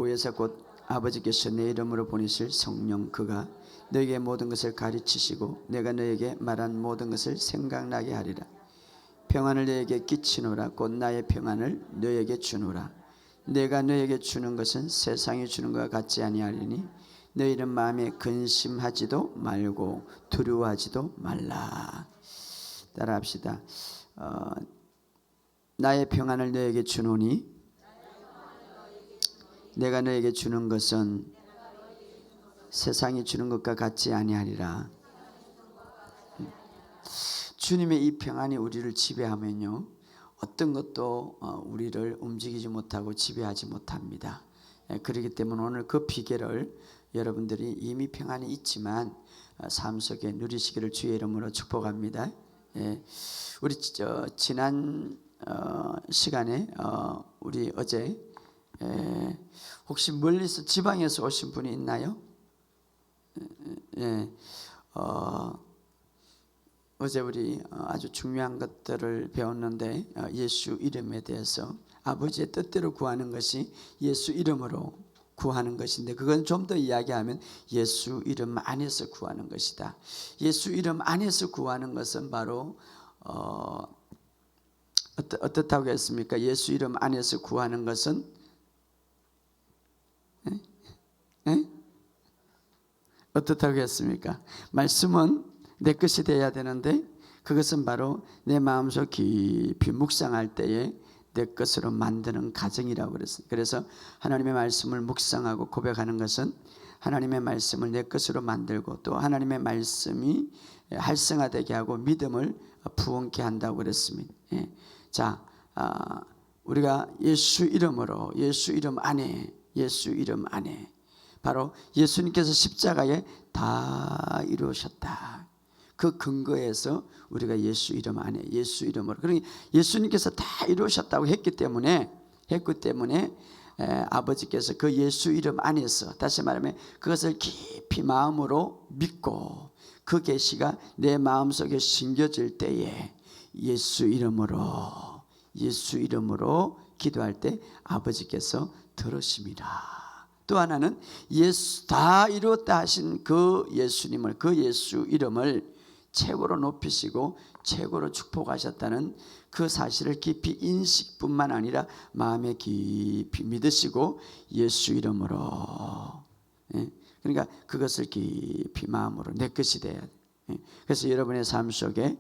보혜사 곧 아버지께서 내 이름으로 보내실 성령 그가 너에게 모든 것을 가르치시고 내가 너에게 말한 모든 것을 생각나게 하리라. 평안을 너에게 끼치노라. 곧 나의 평안을 너에게 주노라. 내가 너에게 주는 것은 세상이 주는 것과 같지 아니하리니 너희는 마음에 근심하지도 말고 두려워하지도 말라. 따라합시다. 나의 평안을 너에게 주노니 내가 너에게 주는 것은 세상이 주는 것과 같지 아니하리라. 주님의 이 평안이 우리를 지배하면요, 어떤 것도 우리를 움직이지 못하고 지배하지 못합니다. 그렇기 때문에 오늘 그 비결을 여러분들이 이미 평안이 있지만 삶 속에 누리시기를 주의 이름으로 축복합니다. 우리 지난 시간에 우리 어제 혹시 멀리서 지방에서 오신 분이 있나요? 어제 우리 아주 중요한 것들을 배웠는데 예수 이름에 대해서 아버지의 뜻대로 구하는 것이 예수 이름으로 구하는 것인데, 그건 좀 더 이야기하면 예수 이름 안에서 구하는 것이다. 예수 이름 안에서 구하는 것은 바로 어떻다고 했습니까? 예수 이름 안에서 구하는 것은 어떻다고 했습니까? 말씀은 내 것이 되어야 되는데 그것은 바로 내 마음속 깊이 묵상할 때에 내 것으로 만드는 과정이라고 그랬어요. 그래서 하나님의 말씀을 묵상하고 고백하는 것은 하나님의 말씀을 내 것으로 만들고 또 하나님의 말씀이 활성화되게 하고 믿음을 부흥케 한다고 그랬습니다. 자, 우리가 예수 이름으로, 예수 이름 안에, 예수 이름 안에 바로 예수님께서 십자가에 다 이루셨다. 그 근거에서 우리가 예수 이름 안에, 예수 이름으로, 그러니 예수님께서 다 이루셨다고 했기 때문에 아버지께서 그 예수 이름 안에서, 다시 말하면 그것을 깊이 마음으로 믿고 그 계시가 내 마음속에 심겨질 때에 예수 이름으로 기도할 때 아버지께서 들으심이라. 또 하나는 예수 다 이루었다 하신 그 예수님을, 그 예수 이름을 최고로 높이시고 최고로 축복하셨다는 그 사실을 깊이 인식뿐만 아니라 마음에 깊이 믿으시고 예수 이름으로, 그러니까 그것을 깊이 마음으로 내 것이 돼야 돼. 그래서 여러분의 삶 속에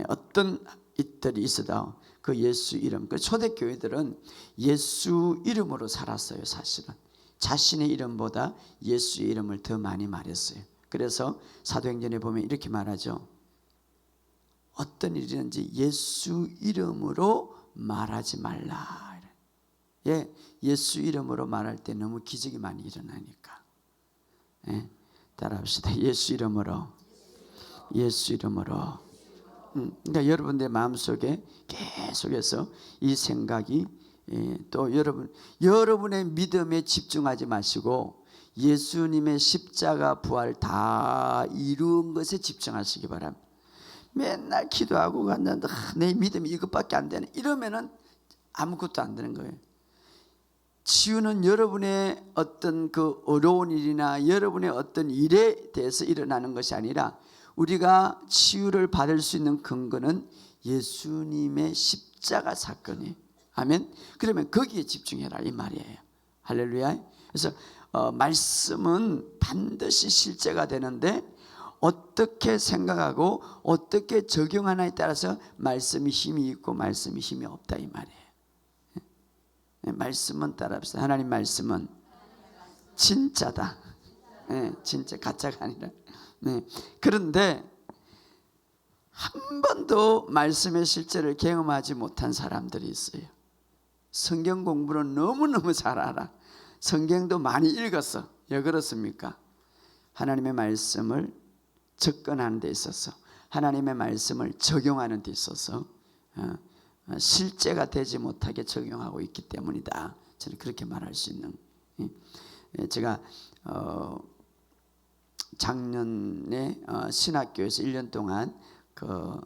어떤 일들이 있어도 그 예수 이름, 그 초대교회들은 예수 이름으로 살았어요. 사실은 자신의 이름보다 예수의 이름을 더 많이 말했어요. 그래서 사도행전에 보면 이렇게 말하죠. 어떤 일이든지 예수 이름으로 말하지 말라. 예수 이름으로 말할 때 너무 기적이 많이 일어나니까. 따라합시다. 예수 이름으로. 예수 이름으로. 그러니까 여러분들 마음속에 계속해서 이 생각이, 또 여러분의 믿음에 집중하지 마시고 예수님의 십자가 부활 다 이룬 것에 집중하시기 바랍니다. 맨날 기도하고 갔는데 내 믿음이 이것밖에 안 되네, 이러면은 아무것도 안 되는 거예요. 치유는 여러분의 어떤 그 어려운 일이나 여러분의 어떤 일에 대해서 일어나는 것이 아니라 우리가 치유를 받을 수 있는 근거는 예수님의 십자가 사건이에요. 아멘. 그러면 거기에 집중해라 이 말이에요. 할렐루야. 그래서 말씀은 반드시 실제가 되는데 어떻게 생각하고 어떻게 적용하나에 따라서 말씀이 힘이 있고 말씀이 힘이 없다 이 말이에요. 말씀은 따라합시다. 하나님 말씀은 진짜다. 진짜 가짜가 아니라. 그런데 한 번도 말씀의 실제를 경험하지 못한 사람들이 있어요. 성경 공부는 너무너무 잘 알아. 성경도 많이 읽었어. 왜 그렇습니까? 하나님의 말씀을 접근하는 데 있어서, 하나님의 말씀을 적용하는 데 있어서 실제가 되지 못하게 적용하고 있기 때문이다. 저는 그렇게 말할 수 있는. 제가 작년에 신학교에서 1년 동안 그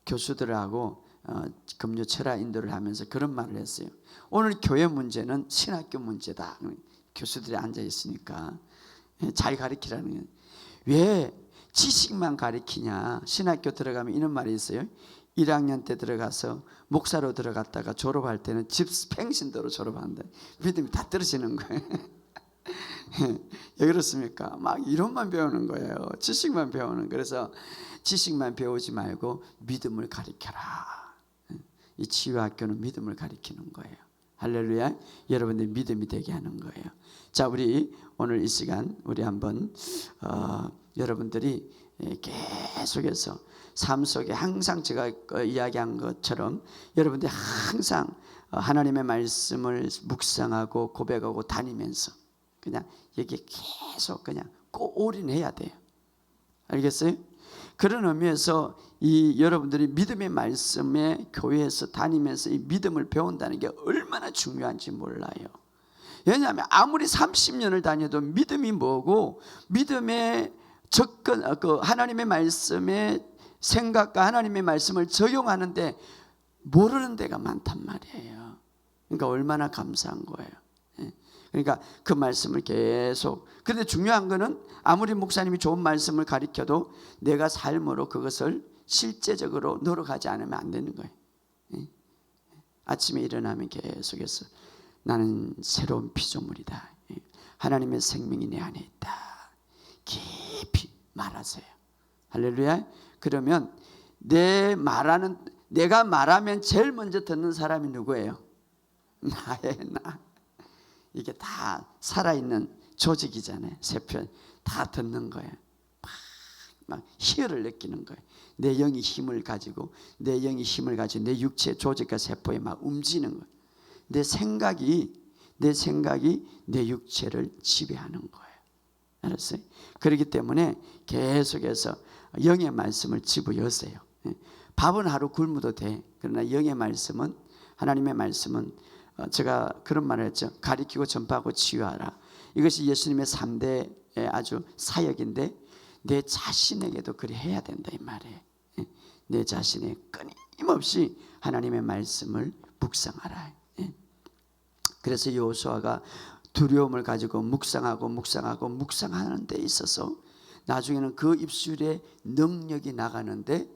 교수들하고 금요 철학 인도를 하면서 그런 말을 했어요. 오늘 교회 문제는 신학교 문제다. 교수들이 앉아 있으니까 잘 가르치라는 거예요. 왜 지식만 가르치냐. 신학교 들어가면 이런 말이 있어요. 1학년 때 들어가서 목사로 들어갔다가 졸업할 때는 집행신도로 졸업한다. 믿음이 다 떨어지는 거예요. 왜 그렇습니까? 막 이론만 배우는 거예요. 지식만 배우는. 그래서 지식만 배우지 말고 믿음을 가르쳐라. 이 치유학교는 믿음을 가르치는 거예요. 할렐루야. 여러분들 믿음이 되게 하는 거예요. 자, 우리 오늘 이 시간 우리 한번 여러분들이 계속해서 삶 속에 항상 제가 이야기한 것처럼 여러분들이 항상 하나님의 말씀을 묵상하고 고백하고 다니면서 그냥 여기에 계속 그냥 꼭 올인해야 돼요. 알겠어요? 그런 의미에서 이 여러분들이 믿음의 말씀에 교회에서 다니면서 이 믿음을 배운다는 게 얼마나 중요한지 몰라요. 왜냐하면 아무리 30년을 다녀도 믿음이 뭐고 믿음의 접근, 하나님의 말씀의 생각과 하나님의 말씀을 적용하는데 모르는 데가 많단 말이에요. 그러니까 얼마나 감사한 거예요. 그러니까 그 말씀을 계속. 그런데 중요한 거는 아무리 목사님이 좋은 말씀을 가르쳐도 내가 삶으로 그것을 실제적으로 늘어가지 않으면 안 되는 거예요. 아침에 일어나면 계속해서 나는 새로운 피조물이다. 하나님의 생명이 내 안에 있다. 깊이 말하세요. 할렐루야. 그러면 내가 말하면 제일 먼저 듣는 사람이 누구예요? 나예요. 나. 이게 다 살아있는 조직이잖아요. 세편 다 듣는 거예요. 막 희열을 느끼는 거예요. 내 영이 힘을 가지고 내 육체 조직과 세포에 막 움직이는 거예요. 내 생각이 내 육체를 지배하는 거예요. 알았어요? 그렇기 때문에 계속해서 영의 말씀을 집어여세요. 밥은 하루 굶어도 돼. 그러나 영의 말씀은, 하나님의 말씀은 제가 그런 말을 했죠. 가리키고 전파하고 치유하라. 이것이 예수님의 3대의 아주 사역인데 내 자신에게도 그리 해야 된다 이 말이에요. 내 자신에 끊임없이 하나님의 말씀을 묵상하라. 그래서 여호수아가 두려움을 가지고 묵상하는 데 있어서 나중에는 그 입술에 능력이 나가는데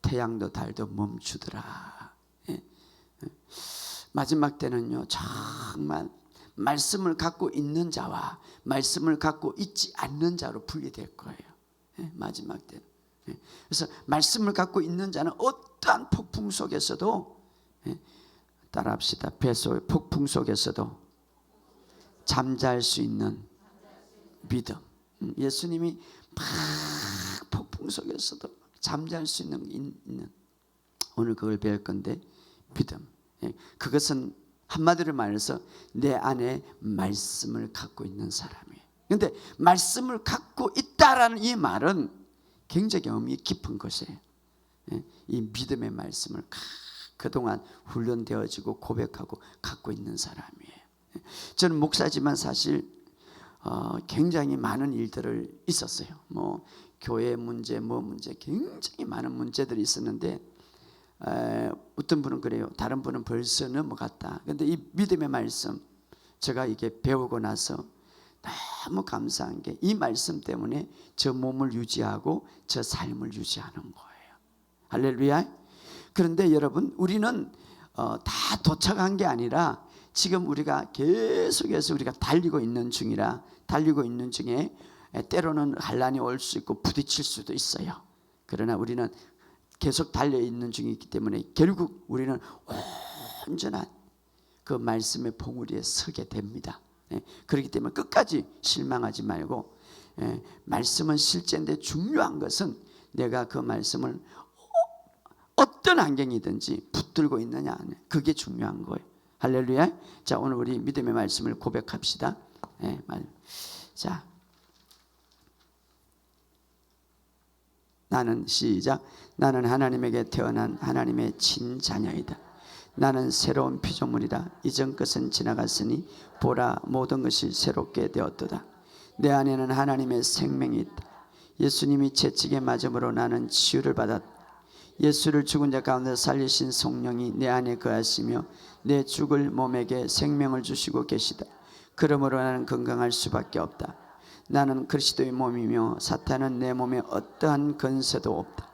태양도 달도 멈추더라. 마지막 때는요, 정말 말씀을 갖고 있는 자와 말씀을 갖고 있지 않는 자로 분리될 거예요. 마지막 때는. 그래서 말씀을 갖고 있는 자는 어떠한 폭풍 속에서도, 따라합시다. 뱃속 폭풍 속에서도 잠잘 수 있는 믿음. 예수님이 막 폭풍 속에서도 잠잘 수 있는 오늘 그걸 배울 건데 믿음. 그것은 한마디로 말해서 내 안에 말씀을 갖고 있는 사람이에요. 그런데 말씀을 갖고 있다라는 이 말은 굉장히 의미 깊은 것이에요. 이 믿음의 말씀을 그동안 훈련되어지고 고백하고 갖고 있는 사람이에요. 저는 목사지만 사실 굉장히 많은 일들을 있었어요. 뭐 교회 문제, 굉장히 많은 문제들이 있었는데 어떤 분은 그래요. 다른 분은 벌써 넘어갔다. 그런데 이 믿음의 말씀 제가 이게 배우고 나서 너무 감사한 게 이 말씀 때문에 저 몸을 유지하고 저 삶을 유지하는 거예요. 할렐루야. 그런데 여러분 우리는 다 도착한 게 아니라 지금 우리가 계속해서 우리가 달리고 있는 중에 때로는 환난이 올 수 있고 부딪힐 수도 있어요. 그러나 우리는 계속 달려있는 중이기 때문에 결국 우리는 온전한 그 말씀의 봉우리에 서게 됩니다. 그렇기 때문에 끝까지 실망하지 말고, 말씀은 실제인데 중요한 것은 내가 그 말씀을 어떤 환경이든지 붙들고 있느냐, 그게 중요한 거예요. 할렐루야. 자, 오늘 우리 믿음의 말씀을 고백합시다. 자, 나는 시작. 나는 하나님에게 태어난 하나님의 친자녀이다. 나는 새로운 피조물이다. 이전 것은 지나갔으니 보라 모든 것이 새롭게 되었도다. 내 안에는 하나님의 생명이 있다. 예수님이 채찍에 맞음으로 나는 치유를 받았다. 예수를 죽은 자 가운데 살리신 성령이 내 안에 거하시며 내 죽을 몸에게 생명을 주시고 계시다. 그러므로 나는 건강할 수밖에 없다. 나는 그리스도의 몸이며 사탄은 내 몸에 어떠한 건세도 없다.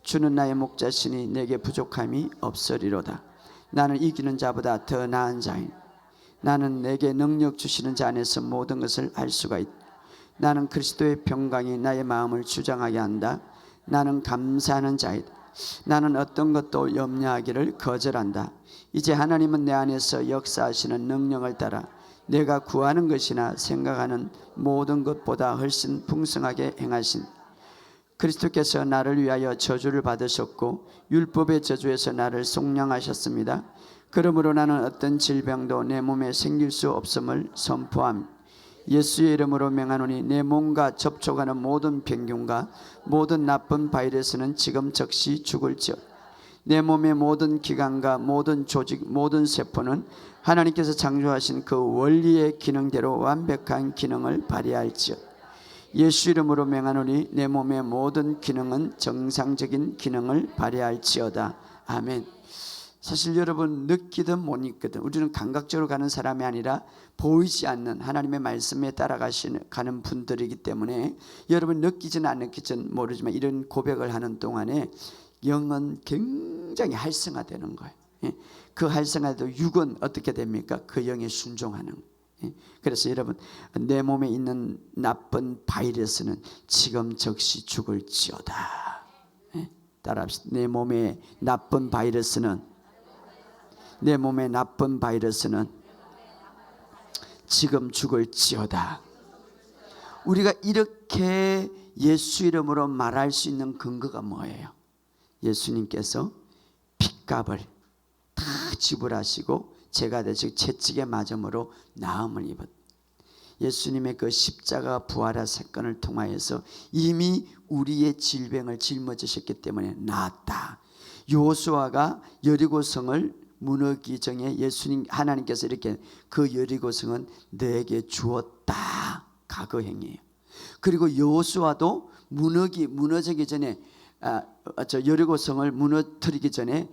주는 나의 목자시니 내게 부족함이 없으리로다. 나는 이기는 자보다 더 나은 자이니 나는 내게 능력 주시는 자 안에서 모든 것을 할 수가 있다. 나는 그리스도의 평강이 나의 마음을 주장하게 한다. 나는 감사하는 자이다. 나는 어떤 것도 염려하기를 거절한다. 이제 하나님은 내 안에서 역사하시는 능력을 따라 내가 구하는 것이나 생각하는 모든 것보다 훨씬 풍성하게 행하신 그리스도께서 나를 위하여 저주를 받으셨고 율법의 저주에서 나를 속량하셨습니다. 그러므로 나는 어떤 질병도 내 몸에 생길 수 없음을 선포함. 예수의 이름으로 명하노니 내 몸과 접촉하는 모든 병균과 모든 나쁜 바이러스는 지금 즉시 죽을지어다. 내 몸의 모든 기관과 모든 조직, 모든 세포는 하나님께서 창조하신 그 원리의 기능대로 완벽한 기능을 발휘할지어다. 예수 이름으로 명하노니 내 몸의 모든 기능은 정상적인 기능을 발휘할지어다. 아멘. 사실 여러분 느끼든 못 느끼든 우리는 감각적으로 가는 사람이 아니라 보이지 않는 하나님의 말씀에 따라가는 분들이기 때문에 여러분 느끼지는 안 느끼지는 모르지만 이런 고백을 하는 동안에 영은 굉장히 활성화되는 거예요. 그 활성화도 육은 어떻게 됩니까? 그 영에 순종하는 거예요. 그래서 여러분 내 몸에 있는 나쁜 바이러스는 지금 즉시 죽을지어다. 따라합시다. 내 몸에 나쁜 바이러스는 지금 죽을지어다. 우리가 이렇게 예수 이름으로 말할 수 있는 근거가 뭐예요? 예수님께서 핏값을 다 지불하시고 제가 되시고 채찍에 맞음으로 나음을 입었. 예수님의 그 십자가 부활의 사건을 통하여서 이미 우리의 질병을 짊어지셨기 때문에 나았다. 여호수아가 여리고성을 무너지기 전에 예수님 하나님께서 이렇게 그 여리고성은 너에게 주었다. 과거행이에요. 그리고 여호수아도 무너지기 전에 여리고성을 무너뜨리기 전에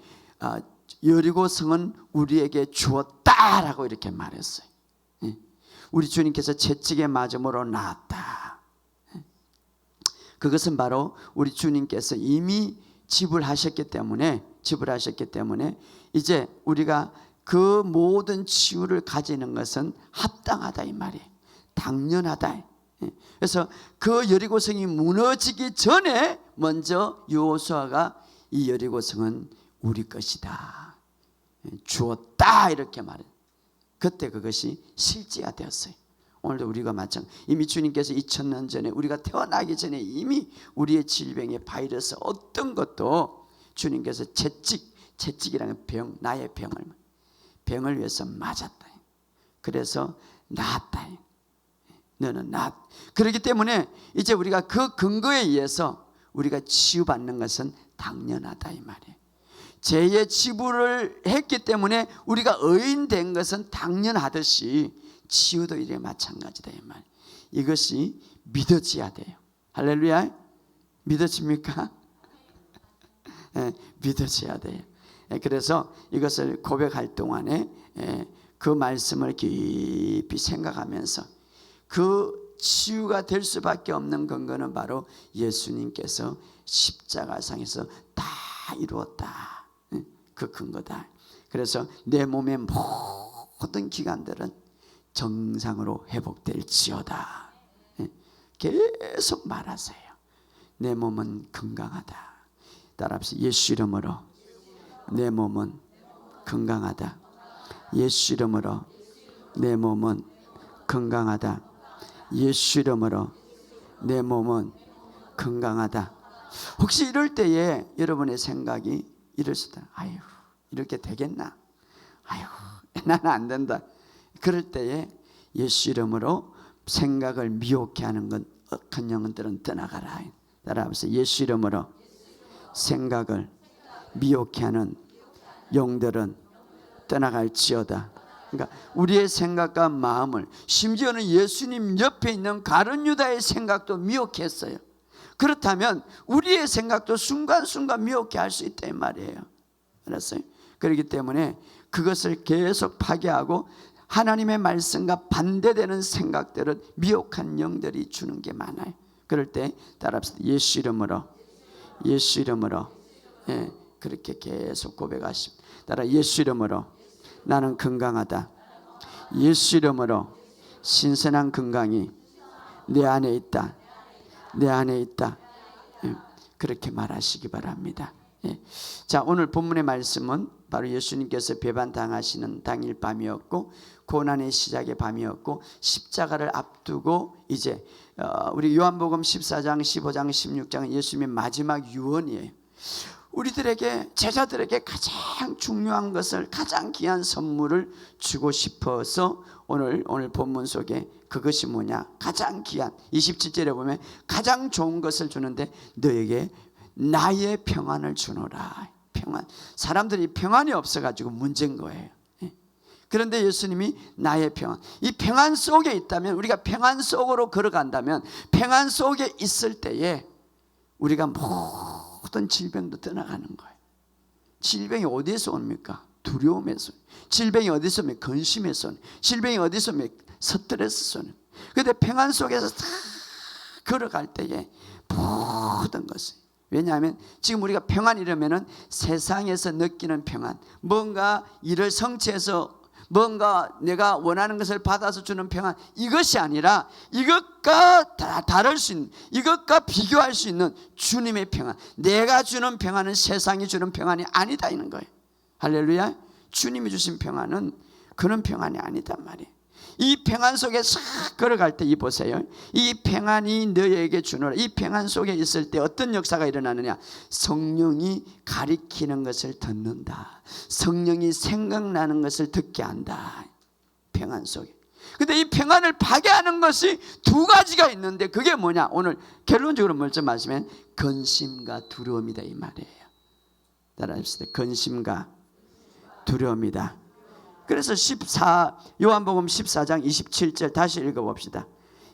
여리고성은 우리에게 주었다라고 이렇게 말했어요. 우리 주님께서 채찍에 맞음으로 나았다. 그것은 바로 우리 주님께서 이미 지불하셨기 때문에 이제 우리가 그 모든 치유를 가지는 것은 합당하다 이 말이에요. 당연하다. 그래서 그 여리고성이 무너지기 전에 먼저 여호수아가 이 여리고성은 우리 것이다 주었다 이렇게 말해요. 그때 그것이 실제화되었어요. 오늘도 우리가 마찬가지. 이미 주님께서 2000년 전에 우리가 태어나기 전에 이미 우리의 질병의 바이러스 어떤 것도 주님께서 채찍이라는 병, 나의 병을 위해서 맞았다. 그래서 나았다. 너는 나았다. 그렇기 때문에 이제 우리가 그 근거에 의해서 우리가 치유받는 것은 당연하다 이 말이에요. 죄의 지불을 했기 때문에 우리가 의인된 것은 당연하듯이 치유도 이래 마찬가지다 이 말. 이것이 믿어져야 돼요. 할렐루야. 믿어집니까? 믿어져야 돼요. 그래서 이것을 고백할 동안에 그 말씀을 깊이 생각하면서 그 치유가 될 수밖에 없는 근거는 바로 예수님께서 십자가상에서 다 이루었다. 그 근거다. 그래서 내 몸의 모든 기관들은 정상으로 회복될지어다. 계속 말하세요. 내 몸은 건강하다. 따라합시다. 예수 이름으로 내 몸은 건강하다. 예수 이름으로 내 몸은 건강하다. 예수 이름으로 내 몸은 건강하다. 혹시 이럴 때에 여러분의 생각이 이럴 수도 있다. 아유 이렇게 되겠나? 아유 나는 안 된다. 그럴 때에 예수 이름으로 생각을 미혹해 하는 건 악한 영혼들은 떠나가라. 따라하면서 예수 이름으로 생각을 미혹해 하는 영들은 떠나갈지어다. 그러니까 우리의 생각과 마음을 심지어는 예수님 옆에 있는 가룟 유다의 생각도 미혹했어요. 그렇다면 우리의 생각도 순간순간 미혹게 할 수 있다 이 말이에요. 알았어요? 그렇기 때문에 그것을 계속 파괴하고 하나님의 말씀과 반대되는 생각들은 미혹한 영들이 주는 게 많아요. 그럴 때 따라합시다. 예수 이름으로, 예수 이름으로. 예, 그렇게 계속 고백하십니다. 따라 예수 이름으로 나는 건강하다. 예수 이름으로 신선한 건강이 내 안에 있다. 내 안에 있다. 예, 그렇게 말하시기 바랍니다. 예. 자, 오늘 본문의 말씀은 바로 예수님께서 배반당하시는 당일 밤이었고 고난의 시작의 밤이었고 십자가를 앞두고 이제 우리 요한복음 14장, 15장, 16장은 예수님의 마지막 유언이에요. 우리들에게, 제자들에게 가장 중요한 것을, 가장 귀한 선물을 주고 싶어서 오늘 본문 속에 그것이 뭐냐, 가장 귀한 27절에 보면 가장 좋은 것을 주는데 너에게 나의 평안을 주노라. 평안. 사람들이 평안이 없어가지고 문제인 거예요. 그런데 예수님이 나의 평안, 이 평안 속에 있다면, 우리가 평안 속으로 걸어간다면, 평안 속에 있을 때에 우리가 모든 질병도 떠나가는 거예요. 질병이 어디에서 옵니까? 두려움에서. 질병이 어디서 옵니까? 근심에서. 질병이 어디서 옵니까? 스트레스에서. 그런데 평안 속에서 다 걸어갈 때에 모든 것을, 왜냐하면 지금 우리가 평안이라면은 세상에서 느끼는 평안, 뭔가 일을 성취해서 뭔가 내가 원하는 것을 받아서 주는 평안, 이것이 아니라 이것과 다를 수 있는, 이것과 비교할 수 있는 주님의 평안. 내가 주는 평안은 세상이 주는 평안이 아니다 이는 거예요. 할렐루야. 주님이 주신 평안은 그런 평안이 아니단 말이에요. 이 평안 속에 싹 걸어갈 때 이 보세요. 이 평안이 너에게 주노라. 이 평안 속에 있을 때 어떤 역사가 일어나느냐, 성령이 가리키는 것을 듣는다. 성령이 생각나는 것을 듣게 한다. 평안 속에. 근데 이 평안을 파괴하는 것이 두 가지가 있는데 그게 뭐냐, 오늘 결론적으로 먼저 말씀하면 근심과 두려움이다 이 말이에요. 따라합시다. 근심과 두려움이다. 그래서 요한복음 14장 27절 다시 읽어봅시다.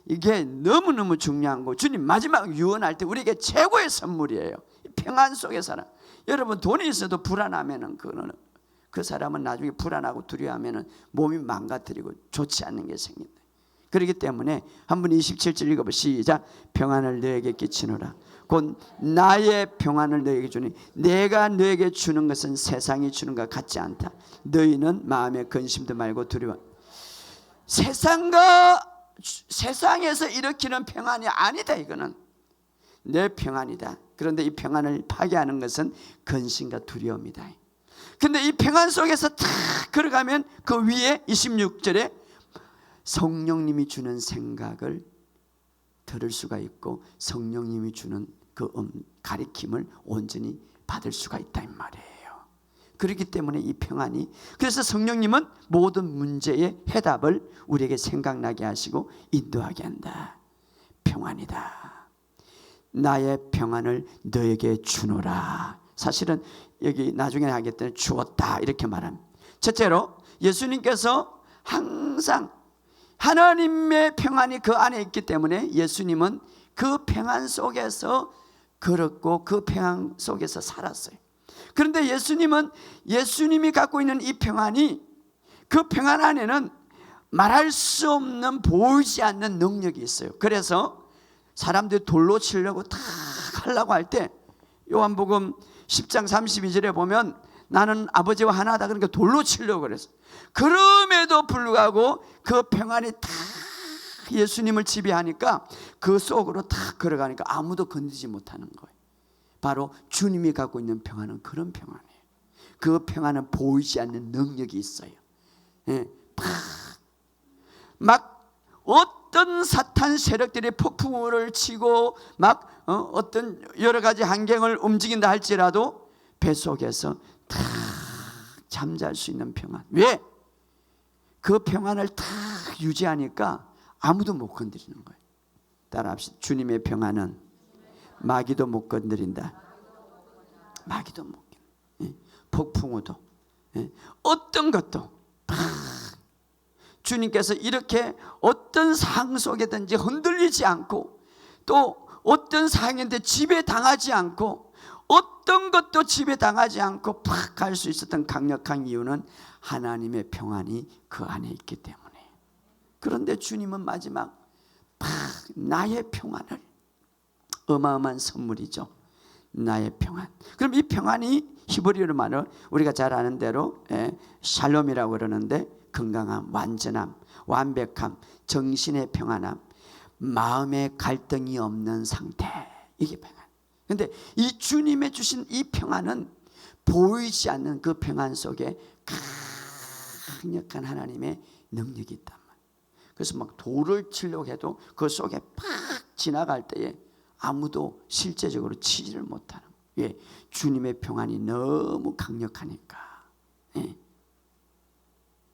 이게 너무너무 중요한 거, 주님 마지막 유언할 때 우리에게 최고의 선물이에요. 평안 속에 살아. 여러분, 돈이 있어도 불안하면은 그 사람은 나중에 불안하고 두려워하면은 몸이 망가뜨리고 좋지 않는 게 생긴다. 그렇기 때문에 한번 27절 읽어보시죠. 시작. 평안을 너에게 끼치노라. 곧 나의 평안을 너에게 주니 내가 너에게 주는 것은 세상이 주는 것 같지 않다. 너희는 마음에 근심도 말고 두려워. 세상에서 일으키는 평안이 아니다. 이거는 내 평안이다. 그런데 이 평안을 파괴하는 것은 근심과 두려움이다. 근데 이 평안 속에서 탁 걸어가면 그 위에 26절에 성령님이 주는 생각을 들을 수가 있고 성령님이 주는 그 가리킴을 온전히 받을 수가 있다 이 말이에요. 그렇기 때문에 이 평안이, 그래서 성령님은 모든 문제의 해답을 우리에게 생각나게 하시고 인도하게 한다. 평안이다. 나의 평안을 너에게 주노라. 사실은 여기 나중에 하겠다는 주었다 이렇게 말합니다. 첫째로 예수님께서 항상 하나님의 평안이 그 안에 있기 때문에 예수님은 그 평안 속에서 걸었고 그 평안 속에서 살았어요. 그런데 예수님이 갖고 있는 이 평안이, 그 평안 안에는 말할 수 없는, 보이지 않는 능력이 있어요. 그래서 사람들이 돌로 치려고 다 하려고 할 때 요한복음 10장 32절에 보면 나는 아버지와 하나다, 그러니까 돌로 치려고 그랬어요. 그럼에도 불구하고 그 평안이 다 예수님을 지배하니까 그 속으로 다 걸어가니까 아무도 건드리지 못하는 거예요. 바로 주님이 갖고 있는 평안은 그런 평안이에요. 그 평안은 보이지 않는 능력이 있어요. 막 어떤 사탄 세력들이 폭풍우를 치고 막 어떤 여러 가지 환경을 움직인다 할지라도 뱃속에서 다 잠잘 수 있는 평안. 왜? 그 평안을 다 유지하니까 아무도 못 건드리는 거예요. 따라합시다. 주님의 평안은 마귀도 못 건드린다. 마귀도 못 건드린다. 폭풍우도, 어떤 것도 다 주님께서 이렇게 어떤 상황 속에든지 흔들리지 않고 또 어떤 상황인데 지배당하지 않고 어떤 것도 지배당하지 않고 팍 갈 수 있었던 강력한 이유는 하나님의 평안이 그 안에 있기 때문에. 그런데 주님은 마지막 팍 나의 평안을, 어마어마한 선물이죠. 나의 평안. 그럼 이 평안이 히브리어로 말로 우리가 잘 아는 대로 샬롬이라고 그러는데 건강함, 완전함, 완벽함, 정신의 평안함, 마음의 갈등이 없는 상태, 이게 평안. 그런데 이 주님의 주신 이 평안은 보이지 않는 그 평안 속에 강력한 하나님의 능력이 있단 말이에요. 그래서 막 돌을 치려고 해도 그 속에 팍 지나갈 때에 아무도 실제적으로 치지를 못하는 거예요. 왜? 주님의 평안이 너무 강력하니까.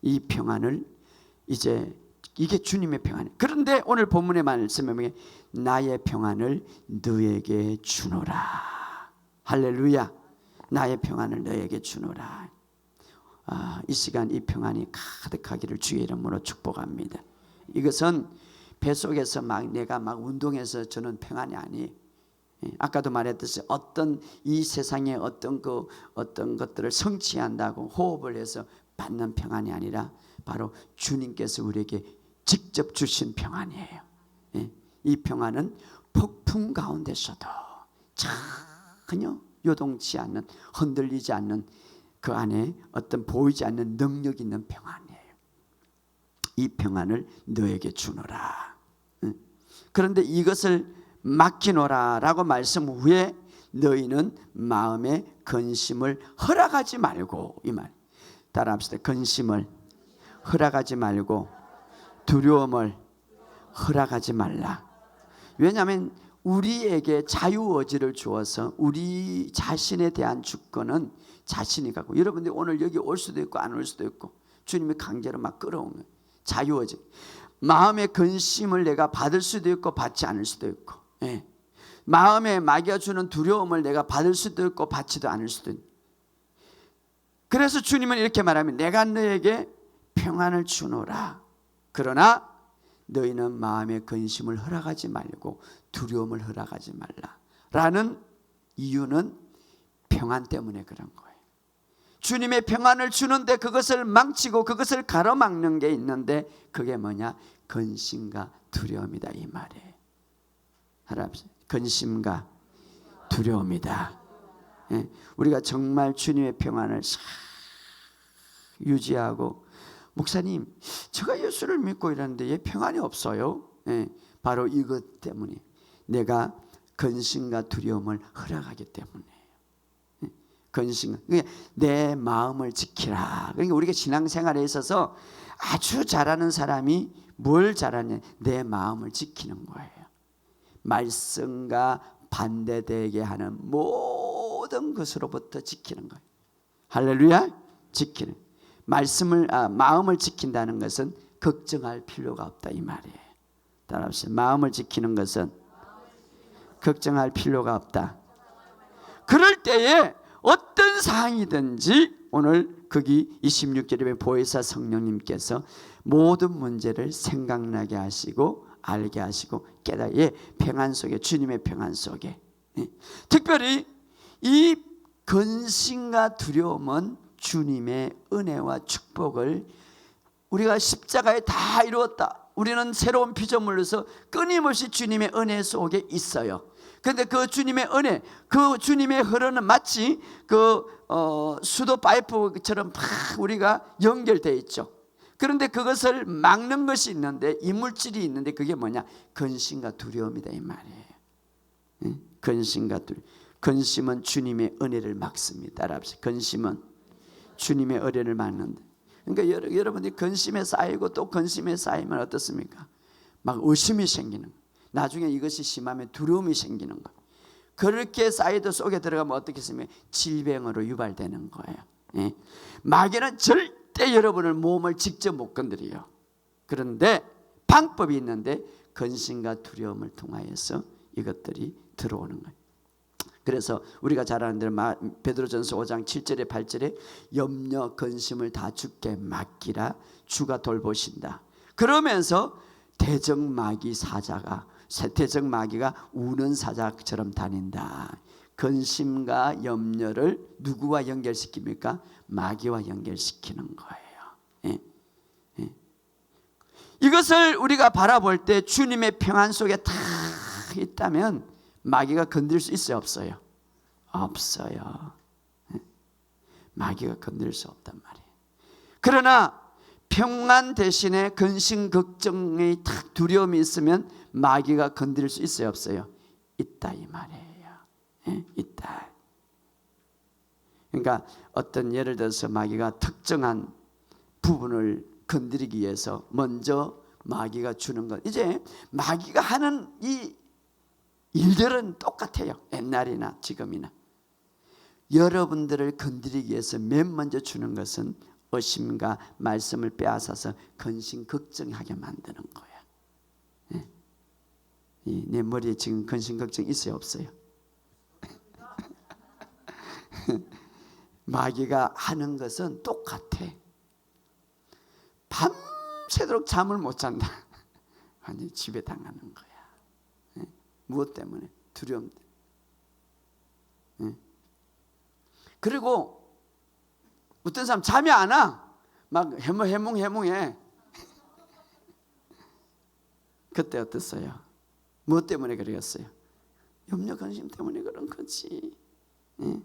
이 평안을 이제 이게 주님의 평안이에요. 그런데 오늘 본문의 말씀에 나의 평안을 너에게 주노라. 할렐루야. 나의 평안을 너에게 주노라. 이 시간 이 평안이 가득하기를 주의 이름으로 축복합니다. 이것은 뱃속에서 내가 운동해서 저는 평안이 아니에요. 아까도 말했듯이 어떤 이 세상의 어떤 것들을 성취한다고 호흡을 해서 받는 평안이 아니라 바로 주님께서 우리에게 직접 주신 평안이에요. 이 평안은 폭풍 가운데서도 전혀 요동치 않는, 흔들리지 않는 그 안에 어떤 보이지 않는 능력 있는 평안이에요. 이 평안을 너에게 주노라. 그런데 이것을 맡기노라 라고 말씀 후에 너희는 마음의 근심을 허락하지 말고, 이 말 따라합시다. 근심을 허락하지 말고 두려움을 허락하지 말라. 왜냐하면 우리에게 자유의지를 주어서 우리 자신에 대한 주권은 자신이 갖고, 여러분들이 오늘 여기 올 수도 있고 안 올 수도 있고 주님이 강제로 막 끌어오면 자유의지, 마음의 근심을 내가 받을 수도 있고 받지 않을 수도 있고, 마음에 마귀가 주는 두려움을 내가 받을 수도 있고 받지도 않을 수도 있고. 그래서 주님은 이렇게 말하면 내가 너에게 평안을 주노라. 그러나 너희는 마음의 근심을 허락하지 말고 두려움을 허락하지 말라 라는 이유는 평안 때문에 그런 거예요. 주님의 평안을 주는데 그것을 망치고 그것을 가로막는 게 있는데 그게 뭐냐? 근심과 두려움이다, 이 말이에요. 할아버지, 근심과 두려움이다. 우리가 정말 주님의 평안을 유지하고, 목사님 제가 예수를 믿고 이러는데 왜 평안이 없어요? 바로 이것 때문에, 내가 근심과 두려움을 허락하기 때문에. 근심, 내 마음을 지키라. 그러니까 우리가 신앙생활에 있어서 아주 잘하는 사람이 뭘 잘하냐? 내 마음을 지키는 거예요. 말씀과 반대되게 하는 모든 것으로부터 지키는 거예요. 할렐루야. 지키는 마음을 지킨다는 것은 걱정할 필요가 없다, 이 말이에요. 따라합시다. 마음을 지키는 것은 걱정할 필요가 없다. 그럴 때에 어떤 상황이든지 오늘 거기 26절에 보혜사 성령님께서 모든 문제를 생각나게 하시고 알게 하시고 깨닫게, 평안 속에, 주님의 평안 속에, 특별히 이 근심과 두려움은 주님의 은혜와 축복을, 우리가 십자가에 다 이루었다, 우리는 새로운 피조물로서 끊임없이 주님의 은혜 속에 있어요. 그런데 그 주님의 은혜, 그 주님의 흐르는, 마치 그 수도 파이프처럼 막 우리가 연결되어 있죠. 그런데 그것을 막는 것이 있는데, 이물질이 있는데, 그게 뭐냐? 근심과 두려움이다, 이 말이에요. 근심과 두려움. 근심은 주님의 은혜를 막습니다. 따라합시다. 근심은 주님의 은혜를 막는다. 그러니까 여러분들이 근심에 쌓이고 또 근심에 쌓이면 어떻습니까? 막 의심이 생기는 거예요. 나중에 이것이 심하면 두려움이 생기는 거예요. 그렇게 쌓이도 속에 들어가면 어떻겠습니까? 질병으로 유발되는 거예요. 마귀는 절대 여러분을 몸을 직접 못 건드려요. 그런데 방법이 있는데 근심과 두려움을 통하여서 이것들이 들어오는 거예요. 그래서 우리가 잘 아는 대로 베드로전서 5장 7절에 8절에 염려 근심을 다 주께 맡기라, 주가 돌보신다. 그러면서 대적마귀 사자가 세태적 마귀가 우는 사자처럼 다닌다. 근심과 염려를 누구와 연결시킵니까? 마귀와 연결시키는 거예요. 예. 예. 이것을 우리가 바라볼 때 주님의 평안 속에 다 있다면 마귀가 건드릴 수 있어요, 없어요? 없어요. 예. 마귀가 건드릴 수 없단 말이에요. 그러나 평안 대신에 근심 걱정의 탁 두려움이 있으면 마귀가 건드릴 수 있어요, 없어요? 있다 이 말이에요. 예? 있다. 그러니까 어떤 예를 들어서 마귀가 특정한 부분을 건드리기 위해서 먼저 마귀가 주는 것, 이제 마귀가 하는 이 일들은 똑같아요. 옛날이나 지금이나. 여러분들을 건드리기 위해서 맨 먼저 주는 것은 의심과 말씀을 빼앗아서 근심 걱정하게 만드는 거야. 예? 내 머리에 지금 근심 걱정 있어요, 없어요? 마귀가 하는 것은 똑같아. 밤새도록 잠을 못 잔다. 완전히 지배당하는 거야. 예? 무엇 때문에? 두려움 때문에. 예? 그리고 어떤 사람 잠이 안 와. 막 해몽해. 그때 어땠어요? 무엇 때문에 그러겠어요? 염려 근심 때문에 그런 거지. 예?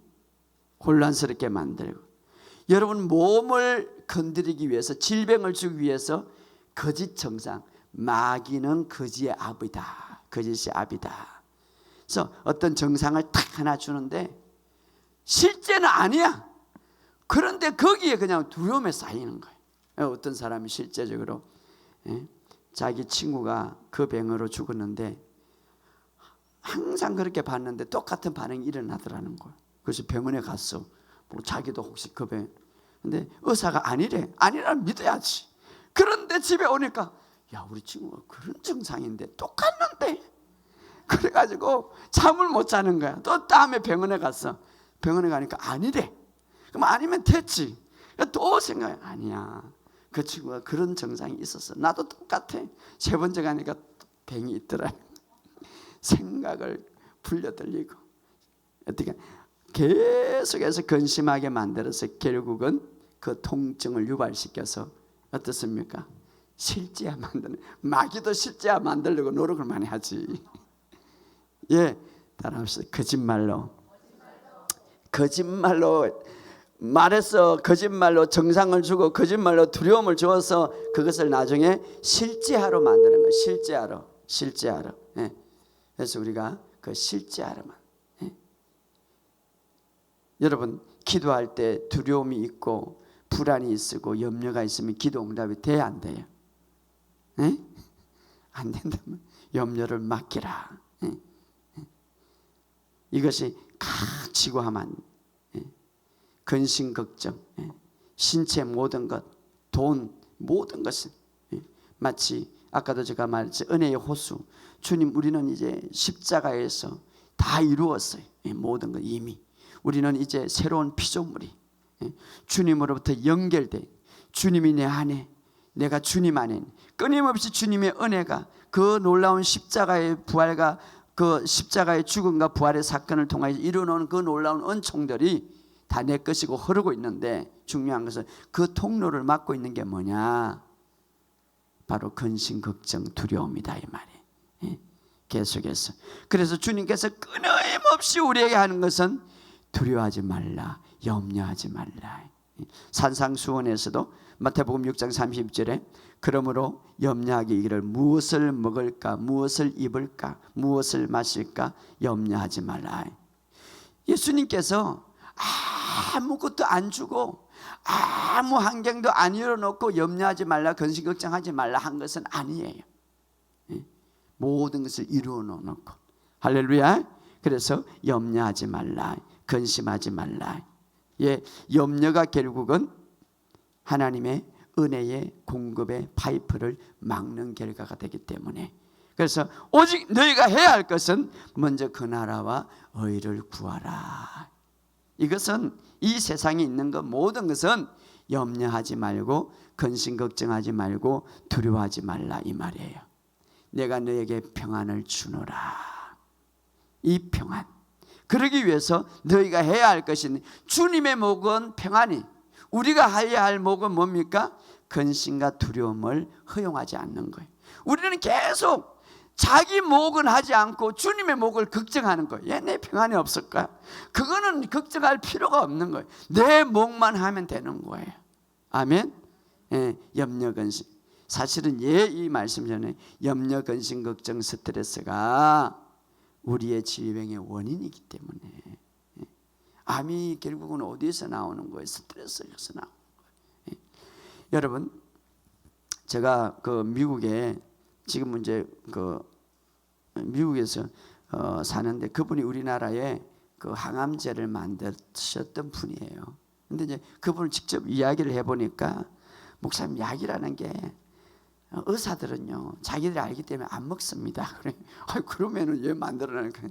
혼란스럽게 만들고, 여러분 몸을 건드리기 위해서, 질병을 주기 위해서 거짓 정상, 마귀는 거짓의 압이다. 거짓의 압이다. 그래서 어떤 정상을 딱 하나 주는데 실제는 아니야. 그런데 거기에 그냥 두려움에 쌓이는 거예요. 어떤 사람이 실제적으로 자기 친구가 그 병으로 죽었는데 항상 그렇게 봤는데 똑같은 반응이 일어나더라는 거예요. 그래서 병원에 갔어. 뭐 자기도 혹시 그 병. 근데 의사가 아니래. 아니라면 믿어야지. 그런데 집에 오니까 야, 우리 친구가 그런 증상인데 똑같는데. 그래가지고 잠을 못 자는 거야. 또 다음에 병원에 갔어. 병원에 가니까 아니래. 그럼 아니면 됐지. 또 생각해. 아니야. 그 친구가 그런 증상이 있었어. 나도 똑같아. 세 번째 가니까 병이 있더라. 생각을 불려들리고 어떻게 계속해서 근심하게 만들어서 결국은 그 통증을 유발시켜서 어떻습니까? 실제야 만드는, 마귀도 실제야 만들려고 노력을 많이 하지. 예, 따라합시다. 거짓말로 말해서 거짓말로 정상을 주고 거짓말로 두려움을 주어서 그것을 나중에 실제화로 만드는 거예요. 실제화로. 예. 그래서 우리가 그 실제화로만. 예. 여러분 기도할 때 두려움이 있고 불안이 있고 염려가 있으면 기도 응답이 돼야 안 돼요? 예? 안 된다면 염려를 맡기라. 예. 이것이 각지고 하면 근심 걱정, 신체 모든 것, 돈 모든 것은 마치 아까도 제가 말했지 은혜의 호수. 주님, 우리는 이제 십자가에서 다 이루었어요. 모든 것 이미. 우리는 이제 새로운 피조물이 주님으로부터 연결돼. 주님이 내 안에, 내가 주님 안에, 끊임없이 주님의 은혜가 그 놀라운 십자가의 부활과 그 십자가의 죽음과 부활의 사건을 통하여 이루어놓은 그 놀라운 은총들이 다 내 것이고 흐르고 있는데, 중요한 것은 그 통로를 막고 있는 게 뭐냐? 바로 근심, 걱정, 두려움이다 이 말이에요. 계속해서. 그래서 주님께서 끊임없이 우리에게 하는 것은 두려워하지 말라, 염려하지 말라. 산상수훈에서도 마태복음 6장 30절에 그러므로 염려하기 이르기를 무엇을 먹을까, 무엇을 입을까, 무엇을 마실까 염려하지 말라. 예수님께서 아무것도 안 주고 아무 환경도 안 열어놓고 염려하지 말라, 근심 걱정하지 말라 한 것은 아니에요. 모든 것을 이루어 놓고. 할렐루야. 그래서 염려하지 말라, 근심하지 말라. 예, 염려가 결국은 하나님의 은혜의 공급의 파이프를 막는 결과가 되기 때문에, 그래서 오직 너희가 해야 할 것은 먼저 그 나라와 의를 구하라. 이것은 이 세상에 있는 것 모든 것은 염려하지 말고 근심 걱정하지 말고 두려워하지 말라 이 말이에요. 내가 너에게 평안을 주노라. 이 평안, 그러기 위해서 너희가 해야 할 것은, 주님의 목은 평안이, 우리가 해야 할 목은 뭡니까? 근심과 두려움을 허용하지 않는 거예요. 우리는 계속 자기 목은 하지 않고 주님의 목을 걱정하는 거예요. 얘 내 평안이 없을까? 그거는 걱정할 필요가 없는 거예요. 내 목만 하면 되는 거예요. 아멘. 예, 염려 근심. 사실은 이 말씀 전에 염려 근심 걱정 스트레스가 우리의 질병의 원인이기 때문에, 암이 결국은 어디에서 나오는 거예요? 스트레스에서 나오는 거예요. 여러분, 제가 그 미국에 지금 이제 그 미국에서 사는데, 그분이 우리나라에 그 항암제를 만드셨던 분이에요. 근데 이제 그분을 직접 이야기를 해보니까, 목사님, 약이라는 게 의사들은요 자기들이 알기 때문에 안 먹습니다. 그래, 그러면은 왜 만들어내니까.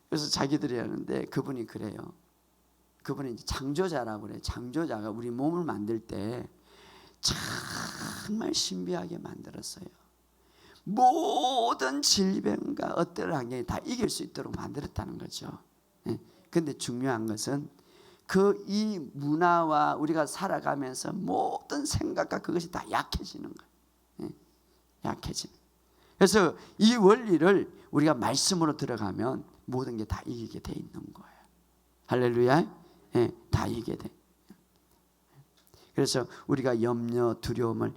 그래서 자기들이 하는데, 그분이 그래요. 그분이 이제 창조자라고 그래요. 창조자가 우리 몸을 만들 때 정말 신비하게 만들었어요. 모든 질병과 어떤 환경이 다 이길 수 있도록 만들었다는 거죠. 그런데 중요한 것은 그 이 문화와 우리가 살아가면서 모든 생각과 그것이 다 약해지는 거예요. 약해지는. 그래서 이 원리를 우리가 말씀으로 들어가면 모든 게 다 이기게 돼 있는 거예요. 할렐루야. 다 이기게 돼. 그래서 우리가 염려, 두려움을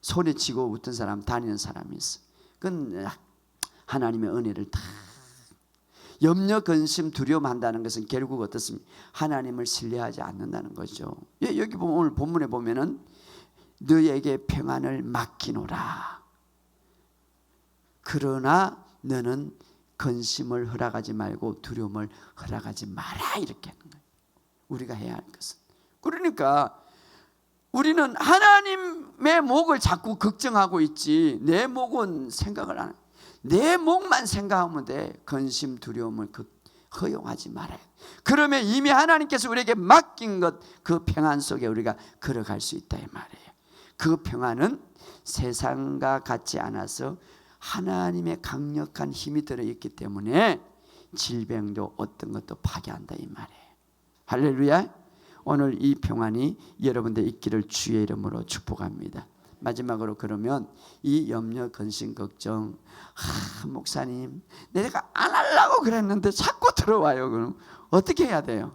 소리치고 웃던 사람, 다니는 사람이 있어. 그건 하나님의 은혜를 다. 염려, 근심, 두려움 한다는 것은 결국 어떻습니까? 하나님을 신뢰하지 않는다는 거죠. 여기 보면, 오늘 본문에 보면은 너에게 평안을 맡기노라. 그러나 너는 근심을 허락하지 말고 두려움을 허락하지 마라. 이렇게 하는 거예요. 우리가 해야 할 것은. 그러니까 우리는 하나님의 목을 자꾸 걱정하고 있지, 내 목은 생각을 안 해요. 내 목만 생각하면 돼. 근심, 두려움을 허용하지 말아요. 그러면 이미 하나님께서 우리에게 맡긴 것, 그 평안 속에 우리가 걸어갈 수 있다 이 말이에요. 그 평안은 세상과 같지 않아서 하나님의 강력한 힘이 들어있기 때문에 질병도 어떤 것도 파괴한다 이 말이에요. 할렐루야. 오늘 이 평안이 여러분들 있기를 주의 이름으로 축복합니다. 마지막으로, 그러면 이 염려, 근심, 걱정, 목사님 내가 안 하려고 그랬는데 자꾸 들어와요. 그럼 어떻게 해야 돼요?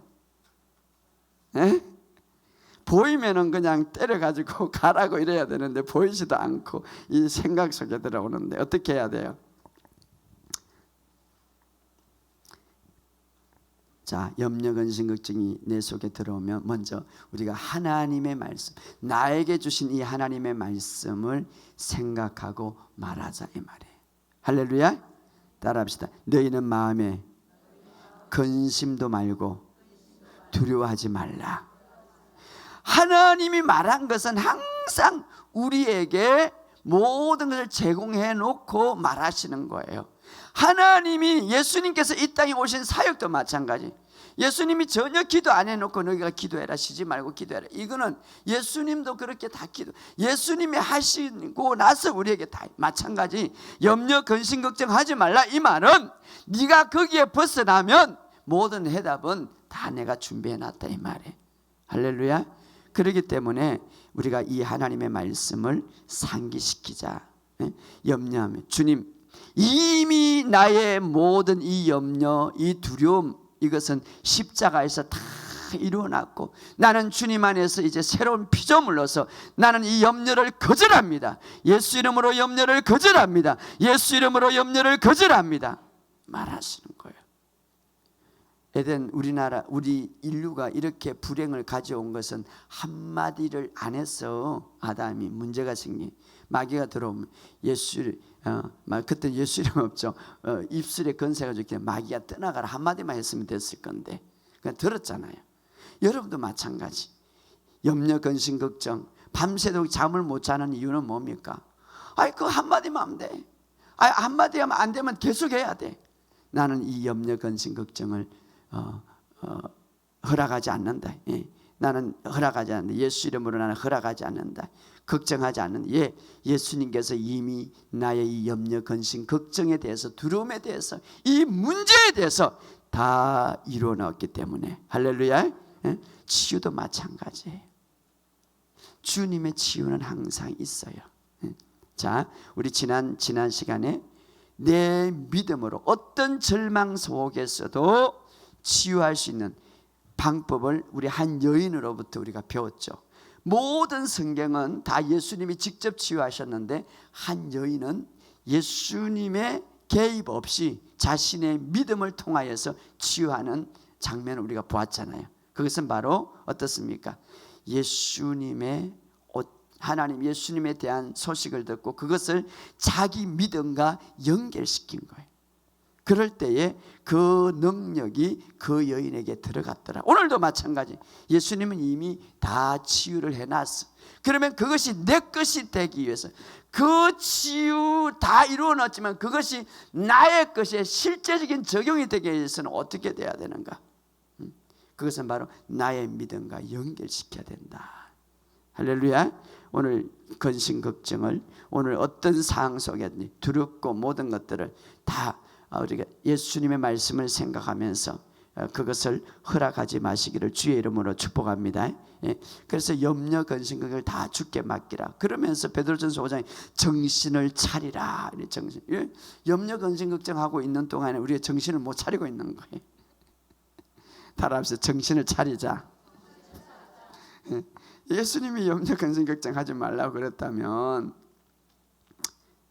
보이면은 그냥 때려가지고 가라고 이래야 되는데 보이지도 않고 이 생각 속에 들어오는데 어떻게 해야 돼요? 자, 염려, 근심, 걱정이 내 속에 들어오면 먼저 우리가 하나님의 말씀, 나에게 주신 이 하나님의 말씀을 생각하고 말하자 이 말이에요. 할렐루야. 따라합시다. 너희는 마음에 근심도 말고 두려워하지 말라. 하나님이 말한 것은 항상 우리에게 모든 것을 제공해 놓고 말하시는 거예요. 하나님이, 예수님께서 이 땅에 오신 사역도 마찬가지. 예수님이 전혀 기도 안 해놓고 너희가 기도해라, 쉬지 말고 기도해라, 이거는 예수님도 그렇게 다 예수님이 하시고 나서 우리에게 다 마찬가지. 염려, 근심, 걱정하지 말라 이 말은 네가 거기에 벗어나면 모든 해답은 다 내가 준비해 놨다 이 말이에요. 할렐루야. 그렇기 때문에 우리가 이 하나님의 말씀을 상기시키자. 염려하면, 주님 이미 나의 모든 이 염려, 이 두려움, 이것은 십자가에서 다 이루어놨고 나는 주님 안에서 이제 새로운 피조물로서 나는 이 염려를 거절합니다. 예수 이름으로 염려를 거절합니다. 예수 이름으로 염려를 거절합니다. 말하시는 거예요. 에덴, 우리나라, 우리 인류가 이렇게 불행을 가져온 것은 한마디를 안 해서 아담이 문제가 생긴, 마귀가 들어오면 그때 예수 이름 없죠. 입술에 건세가 좋기 마귀가 떠나가라 한마디만 했으면 됐을 건데 그냥 들었잖아요. 여러분도 마찬가지. 염려, 근심, 걱정, 밤새도록 잠을 못 자는 이유는 뭡니까? 그 한마디만 하면 돼. 한마디 하면 안 되면 계속 해야 돼. 나는 이 염려, 근심, 걱정을 허락하지 않는다. 나는 허락하지 않는다. 예수 이름으로 나는 허락하지 않는다. 걱정하지 않는 예수님께서 이미 나의 이 염려, 근심, 걱정에 대해서, 두려움에 대해서, 이 문제에 대해서 다 이루어 놓았기 때문에 할렐루야. 치유도 마찬가지예요. 주님의 치유는 항상 있어요. 자, 우리 지난 시간에 내 믿음으로 어떤 절망 속에서도 치유할 수 있는 방법을 우리 한 여인으로부터 우리가 배웠죠. 모든 성경은 다 예수님이 직접 치유하셨는데 한 여인은 예수님의 개입 없이 자신의 믿음을 통하여서 치유하는 장면을 우리가 보았잖아요. 그것은 바로 어떻습니까? 하나님 예수님에 대한 소식을 듣고 그것을 자기 믿음과 연결시킨 거예요. 그럴 때에 그 능력이 그 여인에게 들어갔더라. 오늘도 마찬가지. 예수님은 이미 다 치유를 해놨어. 그러면 그것이 내 것이 되기 위해서, 그 치유 다 이루어놨지만 그것이 나의 것에 실제적인 적용이 되기 위해서는 어떻게 돼야 되는가? 그것은 바로 나의 믿음과 연결시켜야 된다. 할렐루야. 오늘 근심 걱정을, 오늘 어떤 상황 속에 두렵고 모든 것들을 다 우리가 예수님의 말씀을 생각하면서 그것을 허락하지 마시기를 주의 이름으로 축복합니다. 그래서 염려, 근심, 그걸 다 주께 맡기라. 그러면서 베드로전서 5장에 정신을 차리라. 염려, 근심, 걱정하고 있는 동안에 우리가 정신을 못 차리고 있는 거예요. 따라합시다. 정신을 차리자. 예수님이 염려, 근심, 걱정하지 말라고 그랬다면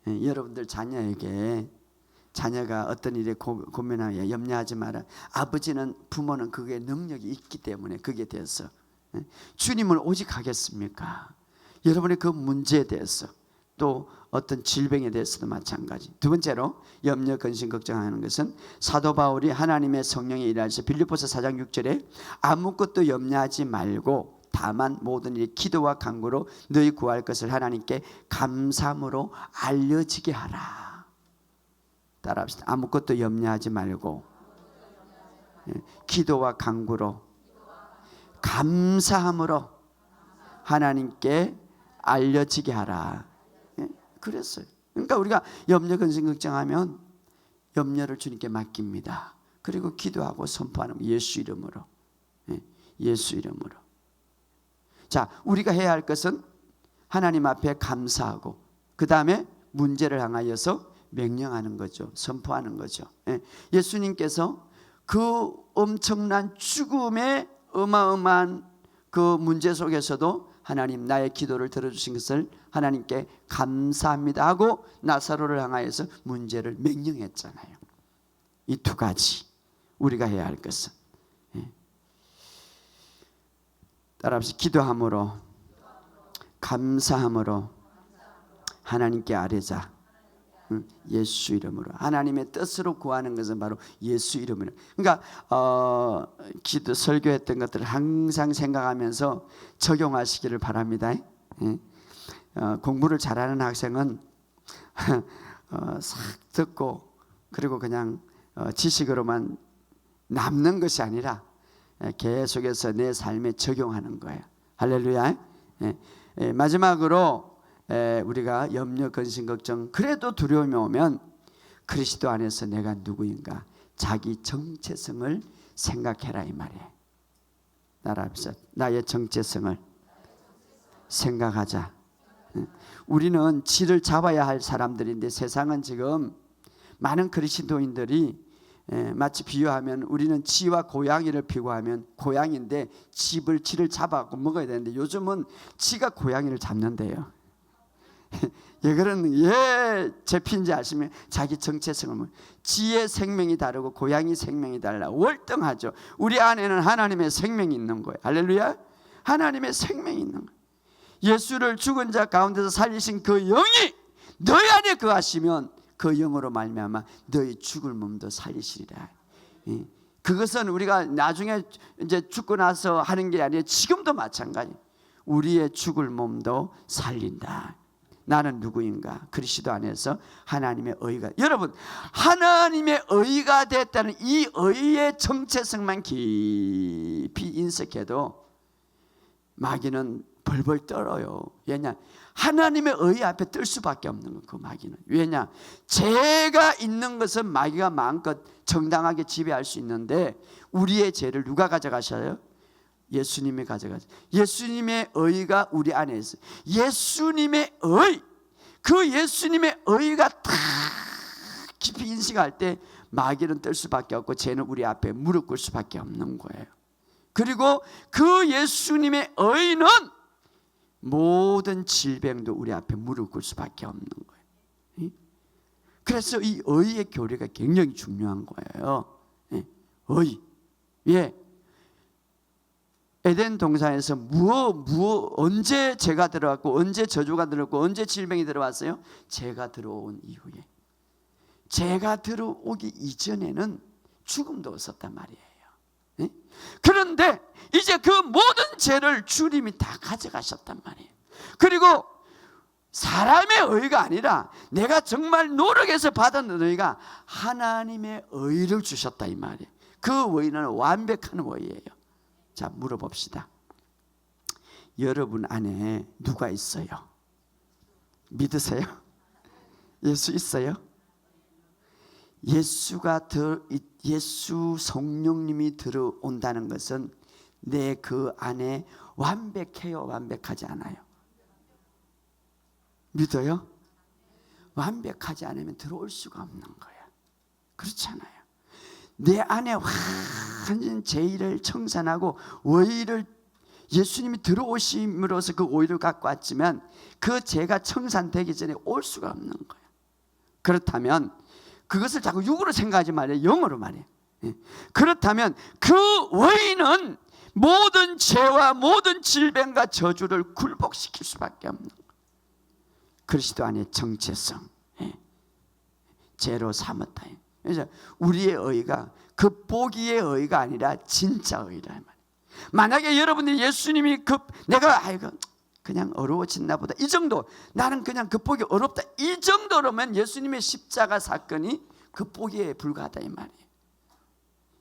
여러분들 자녀가 어떤 일에 고민하여 염려하지 마라. 아버지는, 부모는 그게 능력이 있기 때문에 거기에 대해서 주님을 오직 하겠습니까? 여러분의 그 문제에 대해서, 또 어떤 질병에 대해서도 마찬가지. 두 번째로 염려, 근심, 걱정하는 것은 사도 바울이 하나님의 성령의 일하셔 빌립보서 4장 6절에 아무것도 염려하지 말고 다만 모든 일 기도와 간구로 너희 구할 것을 하나님께 감사함으로 알려지게 하라. 따라합시다. 아무것도 염려하지 말고 기도와 간구로 감사함으로 하나님께 알려지게 하라. 그랬어요. 그러니까 우리가 염려, 근심, 걱정하면 염려를 주님께 맡깁니다. 그리고 기도하고 선포하는 예수 이름으로. 예수 이름으로. 자, 우리가 해야 할 것은 하나님 앞에 감사하고 그 다음에 문제를 향하여서 명령하는 거죠. 선포하는 거죠. 예수님께서 그 엄청난 죽음의 어마어마한 그 문제 속에서도 하나님 나의 기도를 들어주신 것을 하나님께 감사합니다 하고 나사로를 향하여서 문제를 명령했잖아요. 이 두 가지 우리가 해야 할 것은 따라합시다. 기도함으로 감사함으로 하나님께 아뢰자. 예수 이름으로. 하나님의 뜻으로 구하는 것은 바로 예수 이름으로. 그러니까 기도 설교했던 것들을 항상 생각하면서 적용하시기를 바랍니다. 공부를 잘하는 학생은 싹 듣고 그리고 그냥 지식으로만 남는 것이 아니라 계속해서 내 삶에 적용하는 거예요. 할렐루야. 마지막으로 우리가 염려, 근심, 걱정, 그래도 두려움이 오면 그리스도 안에서 내가 누구인가 자기 정체성을 생각해라 이 말이에요. 나랍시다. 나의 정체성을 생각하자. 우리는 지를 잡아야 할 사람들인데 세상은 지금 많은 그리스도인들이 마치 비유하면 우리는 지와 고양이를 비교하면 고양이인데 지를 잡아갖고 먹어야 되는데 요즘은 지가 고양이를 잡는데요. 왜 잡힌지 아시면 자기 정체성을 지의 생명이 다르고 고양이 생명이 달라. 월등하죠. 우리 안에는 하나님의 생명이 있는 거예요. 할렐루야. 하나님의 생명이 있는 거예요. 예수를 죽은 자 가운데서 살리신 그 영이 너희 안에 거하시면 그 영으로 말미암아 너희 죽을 몸도 살리시리라. 그것은 우리가 나중에 이제 죽고 나서 하는 게 아니라 지금도 마찬가지. 우리의 죽을 몸도 살린다. 나는 누구인가? 그리스도 안에서 하나님의 의가. 여러분, 하나님의 의가 됐다는 이 의의 정체성만 깊이 인식해도 마귀는 벌벌 떨어요. 왜냐? 하나님의 의 앞에 뜰 수밖에 없는 거, 그 마귀는. 왜냐? 죄가 있는 것은 마귀가 마음껏 정당하게 지배할 수 있는데, 우리의 죄를 누가 가져가셔요? 예수님이 가져가죠. 예수님의 의가 우리 안에 있어요. 예수님의 의, 그 예수님의 의가 다 깊이 인식할 때 마귀는 뜰 수밖에 없고, 죄는 우리 앞에 무릎 꿇을 수밖에 없는 거예요. 그리고 그 예수님의 의는 모든 질병도 우리 앞에 무릎 꿇을 수밖에 없는 거예요. 그래서 이 의의 교리가 굉장히 중요한 거예요. 의. 예. 에덴 동산에서 언제 죄가 들어왔고, 언제 저주가 들어왔고, 언제 질병이 들어왔어요? 죄가 들어온 이후에. 죄가 들어오기 이전에는 죽음도 없었단 말이에요. 그런데 이제 그 모든 죄를 주님이 다 가져가셨단 말이에요. 그리고 사람의 의가 아니라 내가 정말 노력해서 받은 의가 하나님의 의를 주셨다 이 말이에요. 그 의는 완벽한 의예요. 자, 물어봅시다. 여러분 안에 누가 있어요? 믿으세요? 예수 있어요? 예수 성령님이 들어온다는 것은 내 그 안에 완벽해요? 완벽하지 않아요? 믿어요? 완벽하지 않으면 들어올 수가 없는 거예요. 그렇잖아요. 내 안에 완전 죄를 청산하고 의를, 예수님이 들어오심으로써 그 의를 갖고 왔지만 그 죄가 청산되기 전에 올 수가 없는 거예요. 그렇다면 그것을 자꾸 육으로 생각하지 말아요. 영어로 말해요. 그렇다면 그 의는 모든 죄와 모든 질병과 저주를 굴복시킬 수밖에 없는 거예요. 그리스도 안에 정체성, 죄로 삼았다. 그래서 우리의 의가 겉보기의 의가 아니라 진짜 의라 말이에요. 만약에 여러분들이 예수님이 내가 그냥 어려워졌나 보다, 이 정도, 나는 그냥 겉보기 어렵다, 이 정도로면 예수님의 십자가 사건이 겉보기에 불과하다 이 말이에요.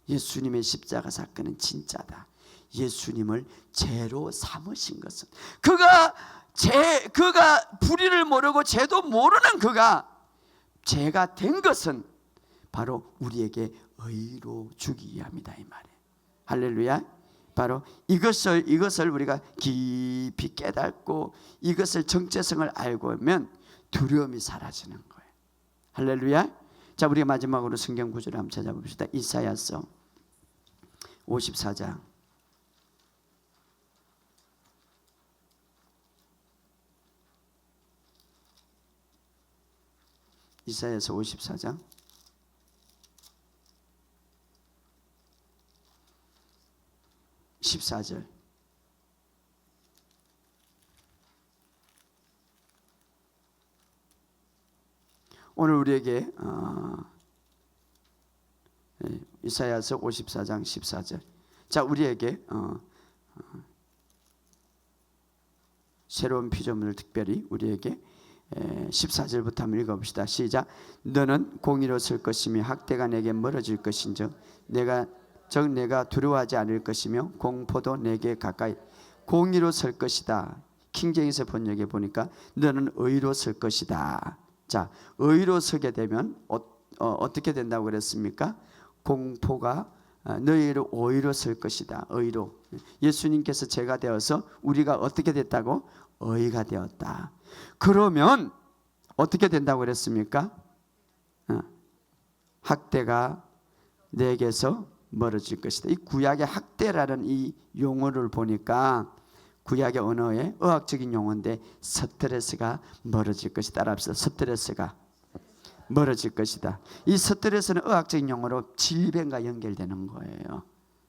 예수님의 십자가 사건은 진짜다. 예수님을 죄로 삼으신 것은, 그가 불의를 모르고 죄도 모르는 그가 죄가 된 것은 바로 우리에게 의로 주기 위함이다 이 말이에요. 할렐루야. 바로 이것을 우리가 깊이 깨닫고 이것을 정체성을 알고 하면 두려움이 사라지는 거예요. 할렐루야. 자, 우리가 마지막으로 성경 구절을 한번 찾아봅시다. 이사야서 54장. 이사야서 54장 14절. 오늘 우리에게 이사야서 54장 14절. 자, 우리에게 새로운 피조물을 특별히 우리에게 14절부터 한번 읽어봅시다. 시작. 너는 공의로 설 것이며 학대가 내게 멀어질 것인즉 내가 두려워하지 않을 것이며 공포도 내게 가까이. 공의로 설 것이다. 킹제임스 번역에 보니까 너는 의로 설 것이다. 자, 의로 서게 되면 어떻게 된다고 그랬습니까? 공포가 너희로 의로 설 것이다. 의로. 예수님께서 죄가 되어서 우리가 어떻게 됐다고? 의가 되었다. 그러면 어떻게 된다고 그랬습니까? 학대가 내게서 멀어질 것이다. 이 구약의 학대라는 이 용어를 보니까 구약의 언어의 의학적인 용어인데 스트레스가 멀어질 것이다. 따라합시다. 스트레스가 멀어질 것이다. 이 스트레스는 의학적인 용어로 질병과 연결되는 거예요.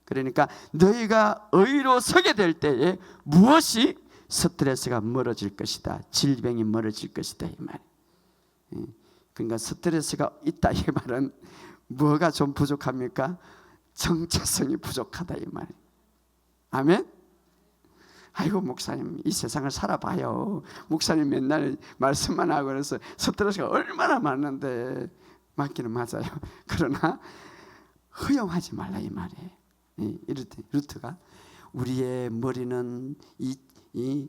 그러니까 너희가 의로 서게 될 때에 무엇이 스트레스가 멀어질 것이다. 질병이 멀어질 것이다 이 말. 그러니까 스트레스가 있다 이 말은 뭐가 좀 부족합니까? 정체성이 부족하다 이 말. 아멘. 아이고 목사님 이 세상을 살아봐요. 목사님 맨날 말씀만 하고 그래서 스트레스가 얼마나 많은데. 맞기는 맞아요. 그러나 허용하지 말라 이 말이에요. 루트가 우리의 머리는 이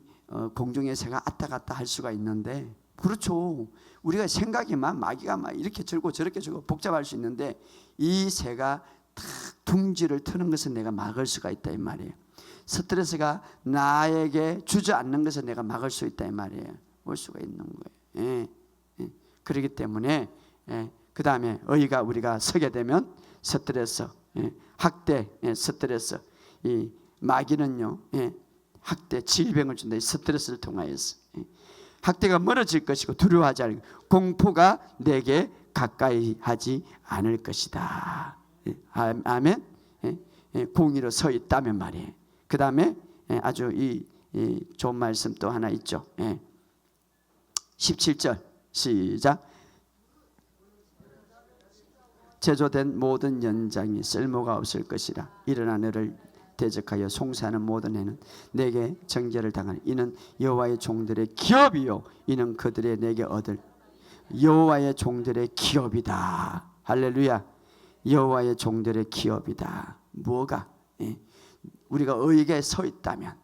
공중의 새가 왔다 갔다 할 수가 있는데, 그렇죠. 우리가 생각이 마귀가 이렇게 들고 저렇게 들고 복잡할 수 있는데, 이 새가 탁 둥지를 트는 것은 내가 막을 수가 있다 이 말이에요. 스트레스가 나에게 주저앉는 것을 내가 막을 수 있다 이 말이에요. 올 수가 있는 거예요. 그렇기 때문에 그 다음에 의가 우리가 서게 되면 스트레스, 학대, 스트레스, 이 마귀는요 학대, 질병을 준다. 이 스트레스를 통하여서 학대가 멀어질 것이고 두려워하지 않을, 공포가 내게 가까이 하지 않을 것이다. 아멘. 공의로 서 있다면 말이에요. 그 다음에 아주 이 좋은 말씀 또 하나 있죠. 17절 시작. 제조된 모든 연장이 쓸모가 없을 것이라. 일어나 너를 대적하여 송사하는 모든 애는 내게 정죄를 당하니 이는 여호와의 종들의 기업이요 이는 그들의 내게 얻을 여호와의 종들의 기업이다. 할렐루야. 여호와의 종들의 기업이다. 뭐가? 우리가 의에 서 있다면,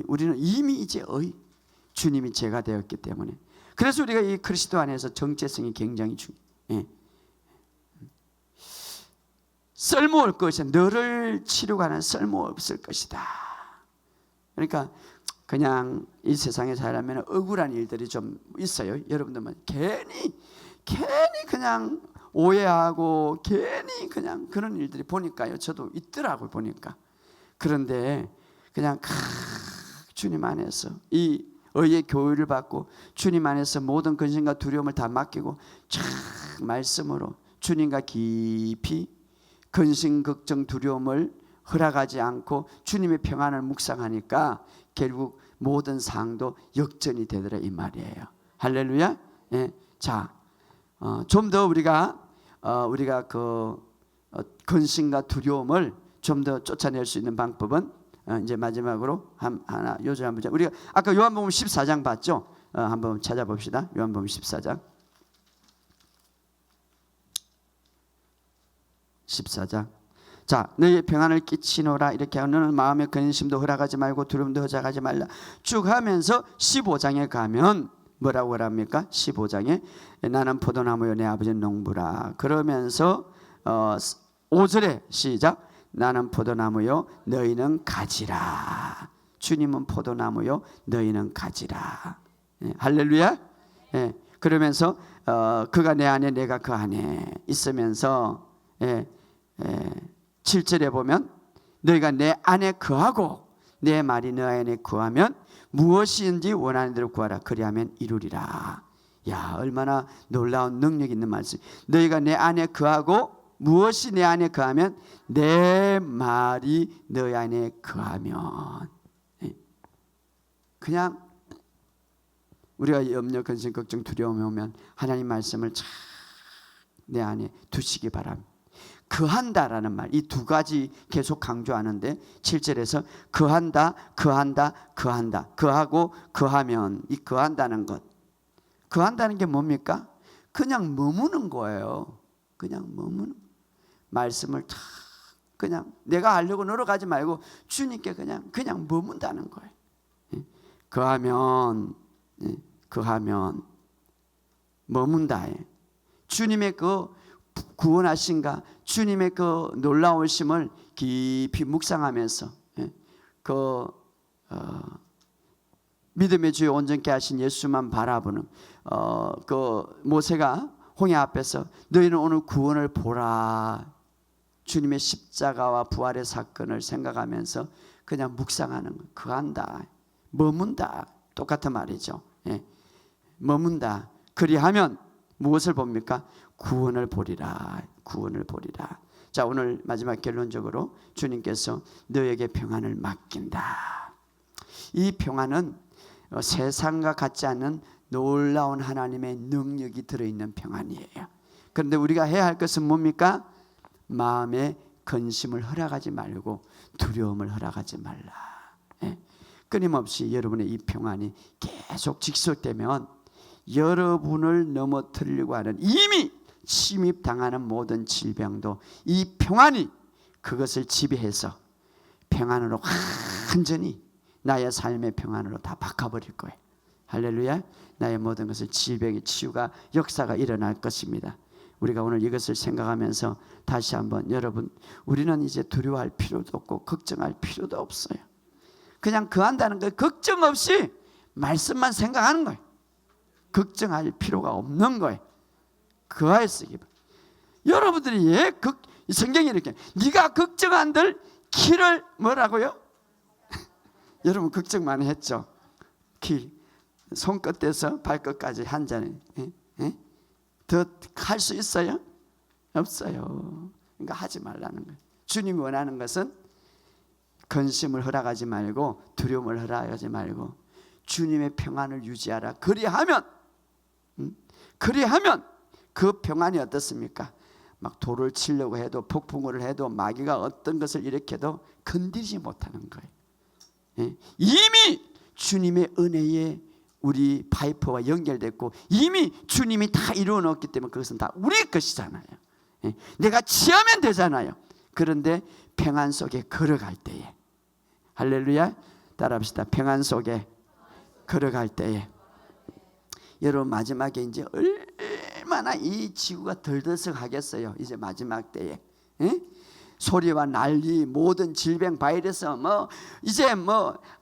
우리는 이미 이제 주님이 죄가 되었기 때문에, 그래서 우리가 이 그리스도 안에서 정체성이 굉장히 중요해. 쓸모올 것이야. 너를 치료가 하는 쓸모없을 것이다. 그러니까 그냥 이 세상에 살면 억울한 일들이 좀 있어요. 여러분들만 괜히 그냥 오해하고 괜히 그냥 그런 일들이 보니까요. 저도 있더라고요. 보니까. 그런데 그냥 주님 안에서 이 의의 교육을 받고 주님 안에서 모든 근심과 두려움을 다 맡기고 참 말씀으로 주님과 깊이 근심, 걱정, 두려움을 허락하지 않고 주님의 평안을 묵상하니까 결국 모든 상황도 역전이 되더라 이 말이에요. 할렐루야. 자, 좀 더 우리가 그 근심과 두려움을 좀 더 쫓아낼 수 있는 방법은 이제 마지막으로 하나 요절 한번 우리가 아까 요한복음 14장 봤죠? 한번 찾아봅시다. 요한복음 14장. 14장. 자, 너희의 평안을 끼치노라 이렇게 하고 너는 마음의 근심도 허락하지 말고 두려움도 허작하지 말라 쭉 하면서 15장에 가면 뭐라고 합니까? 15장에 나는 포도나무요 내 아버지는 농부라 그러면서 5절에 시작. 나는 포도나무요 너희는 가지라. 주님은 포도나무요 너희는 가지라. 할렐루야. 그러면서 그가 내 안에 내가 그 안에 있으면서 7절에 보면 너희가 내 안에 거하고 내 말이 너 안에 거하면 무엇이든지 원하는 대로 구하라 그리하면 이루리라. 야, 얼마나 놀라운 능력 있는 말씀. 너희가 내 안에 거하고 무엇이 내 안에 거하면 내 말이 너희 안에 거하면. 그냥 우리가 염려, 근심, 걱정, 두려움이 오면 하나님 말씀을 참 내 안에 두시기 바랍니다. 거한다라는 말, 이 두 가지 계속 강조하는데 7절에서 거한다, 거한다, 거한다. 거하고 거하면 이 거한다는 것. 거한다는 게 뭡니까? 그냥 머무는 거예요. 그냥 머무는 말씀을 다 그냥 내가 하려고 노력하지 말고 주님께 그냥 머문다는 거예요. 거하면 머문다. 주님의 그 구원하신가 주님의 그 놀라우심을 깊이 묵상하면서 믿음의 주여 온전케 하신 예수만 바라보는 그 모세가 홍해 앞에서 너희는 오늘 구원을 보라. 주님의 십자가와 부활의 사건을 생각하면서 그냥 묵상하는 거. 거한다, 머문다 똑같은 말이죠. 머문다. 그리하면 무엇을 봅니까? 구원을 보리라. 구원을 보리라. 자, 오늘 마지막 결론적으로 주님께서 너에게 평안을 맡긴다. 이 평안은 세상과 같지 않은 놀라운 하나님의 능력이 들어있는 평안이에요. 그런데 우리가 해야 할 것은 뭡니까? 마음의 근심을 허락하지 말고 두려움을 허락하지 말라. 끊임없이 여러분의 이 평안이 계속 직속되면 여러분을 넘어뜨리려고 하는 이미 침입당하는 모든 질병도 이 평안이 그것을 지배해서 평안으로 완전히 나의 삶의 평안으로 다 바꿔버릴 거예요. 할렐루야. 나의 모든 것을 질병의 치유가 역사가 일어날 것입니다. 우리가 오늘 이것을 생각하면서 다시 한번 여러분, 우리는 이제 두려워할 필요도 없고 걱정할 필요도 없어요. 그냥 거한다는 거 걱정 없이 말씀만 생각하는 거예요. 걱정할 필요가 없는 거예요. 거하였으기 바랍니다. 여러분들이 성경이 이렇게 네가 걱정한들 키를 뭐라고요? 여러분 걱정 많이 했죠? 키 손끝에서 발끝까지 한 잔에 더 할 수 있어요? 없어요. 그러니까 하지 말라는 거예요. 주님이 원하는 것은 근심을 허락하지 말고 두려움을 허락하지 말고 주님의 평안을 유지하라. 그리하면 그 평안이 어떻습니까? 막 돌을 치려고 해도 폭풍을 해도 마귀가 어떤 것을 일으켜도 건드리지 못하는 거예요. 이미 주님의 은혜에 우리 파이프와 연결됐고 이미 주님이 다 이루어 놓았기 때문에 그것은 다 우리 것이잖아요. 내가 취하면 되잖아요. 그런데 평안 속에 걸어갈 때에, 할렐루야, 따라합시다. 평안 속에 걸어갈 때에 여러분 마지막에 이제 얼마나 이 지구가 덜덜썩하겠어요. 이제 마지막 때에 소리와 난리, 모든 질병, 바이러스, 이제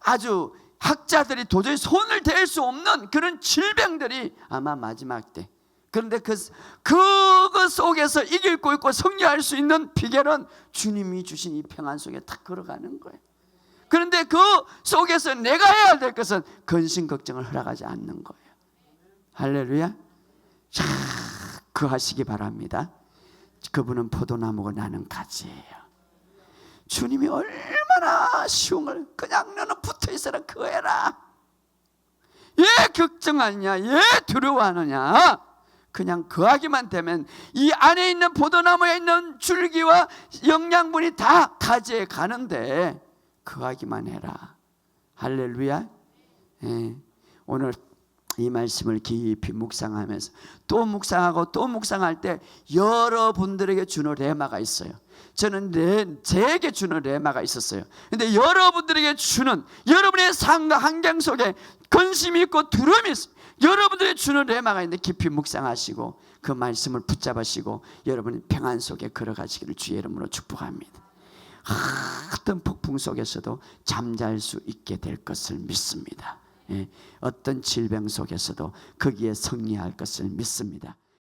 아주 학자들이 도저히 손을 댈 수 없는 그런 질병들이 아마 마지막 때. 그런데 그거 속에서 이길 수 있고 승리할 수 있는 비결은 주님이 주신 이 평안 속에 딱 걸어가는 거예요. 그런데 그 속에서 내가 해야 될 것은 근심 걱정을 허락하지 않는 거예요. 할렐루야. 자, 그하시기 바랍니다. 그분은 포도나무고 나는 가지예요. 주님이 얼마나 쉬운 걸, 그냥 너는 붙어있어라, 그거 해라. 왜 걱정하느냐, 왜 두려워하느냐. 그냥 거하기만 되면 이 안에 있는 포도나무에 있는 줄기와 영양분이 다 가지에 가는데 거하기만 해라. 할렐루야. 오늘 이 말씀을 깊이 묵상하면서 또 묵상하고 또 묵상할 때 여러분들에게 주는 레마가 있어요. 저는 제게 주는 레마가 있었어요. 근데 여러분들에게 주는, 여러분의 삶과 환경 속에 근심이 있고 두려움이 있어요. 여러분들에게 주는 레마가 있는데 깊이 묵상하시고 그 말씀을 붙잡으시고 여러분의 평안 속에 걸어가시기를 주의 이름으로 축복합니다. 어떤 폭풍 속에서도 잠잘 수 있게 될 것을 믿습니다. 어떤 질병 속에서도 거기에 승리할 것을 믿습니다.